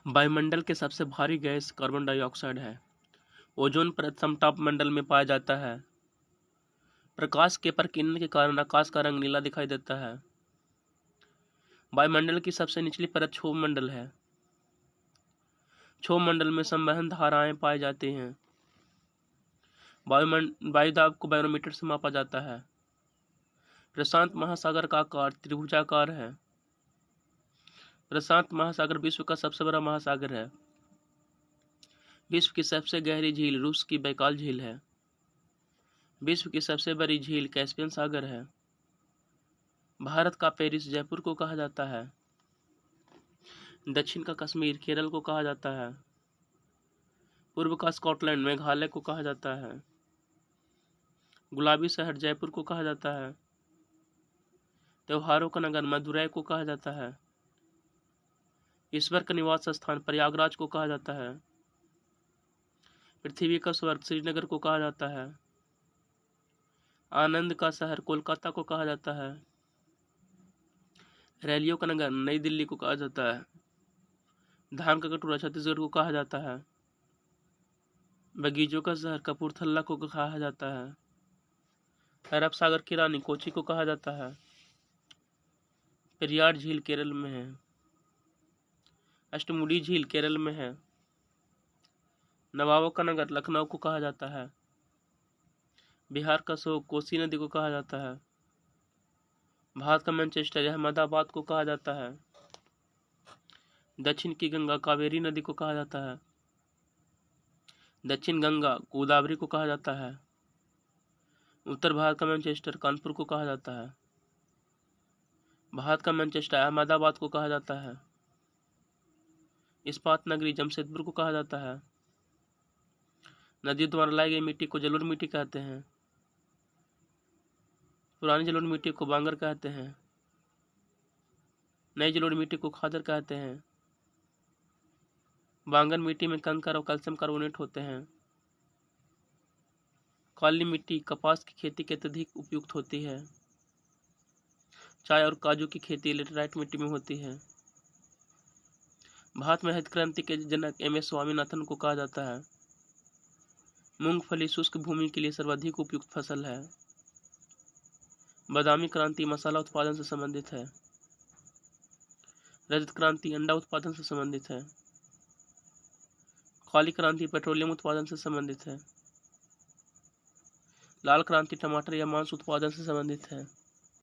वायुमंडल के सबसे भारी गैस कार्बन डाइऑक्साइड है। ओजोन परत समताप मंडल में पाया जाता है। प्रकाश के प्रकीर्णन के कारण आकाश का रंग नीला दिखाई देता है। वायुमंडल की सबसे निचली परत क्षोभ मंडल है। क्षोभ मंडल में संवहन धाराएं पाई जाती हैं। वायु दाब को बैरोमीटर से मापा जाता है। प्रशांत महासागर का आकार त्रिभुजाकार है। प्रशांत महासागर विश्व का सबसे बड़ा महासागर है। विश्व की सबसे गहरी झील रूस की बैकाल झील है। विश्व की सबसे बड़ी झील कैस्पियन सागर है। भारत का पेरिस जयपुर को कहा जाता है। दक्षिण का कश्मीर केरल को कहा जाता है। पूर्व का स्कॉटलैंड मेघालय को कहा जाता है। गुलाबी शहर जयपुर को कहा जाता है। त्योहारों का नगर मदुरै को कहा जाता है। ईश्वर का निवास स्थान प्रयागराज को कहा जाता है। पृथ्वी का स्वर्ग श्रीनगर को कहा जाता है। आनंद का शहर कोलकाता को कहा जाता है। रैलियों का नगर नई दिल्ली को कहा जाता है। धान का कटोरा छत्तीसगढ़ को कहा जाता है। बगीचों का शहर कपूरथला को कहा जाता है। अरब सागर की रानी कोची को कहा जाता है। पेरियार झील केरल में है। अष्टमुडी झील केरल में है। नवाबों का नगर लखनऊ को कहा जाता है। बिहार का शोक कोसी नदी को कहा जाता है। भारत का मैनचेस्टर अहमदाबाद को कहा जाता है। दक्षिण की गंगा कावेरी नदी को कहा जाता है। दक्षिण गंगा गोदावरी को कहा जाता है। उत्तर भारत का मैनचेस्टर कानपुर को कहा जाता है। भारत का मैनचेस्टर अहमदाबाद को कहा जाता है। इस्पात नगरी जमशेदपुर को कहा जाता है। नदियों द्वारा लाई गई मिट्टी को जलोढ़ मिट्टी कहते हैं। पुरानी जलोढ़ मिट्टी को बांगर कहते हैं। नई जलोढ़ मिट्टी को खादर कहते हैं। बांगर मिट्टी में कंकर और कैल्शियम कार्बोनेट होते हैं। काली मिट्टी कपास की खेती के अत्यधिक उपयुक्त होती है। चाय और काजू की खेती लेटराइट मिट्टी में होती है। भारत में हरित क्रांति के जनक एम.एस. स्वामीनाथन को कहा जाता है। मूंगफली शुष्क भूमि के लिए सर्वाधिक उपयुक्त फसल है। बादामी क्रांति मसाला उत्पादन से संबंधित है। रजत क्रांति अंडा उत्पादन से संबंधित है। काली क्रांति पेट्रोलियम उत्पादन से संबंधित है। लाल क्रांति टमाटर या मांस उत्पादन से संबंधित है।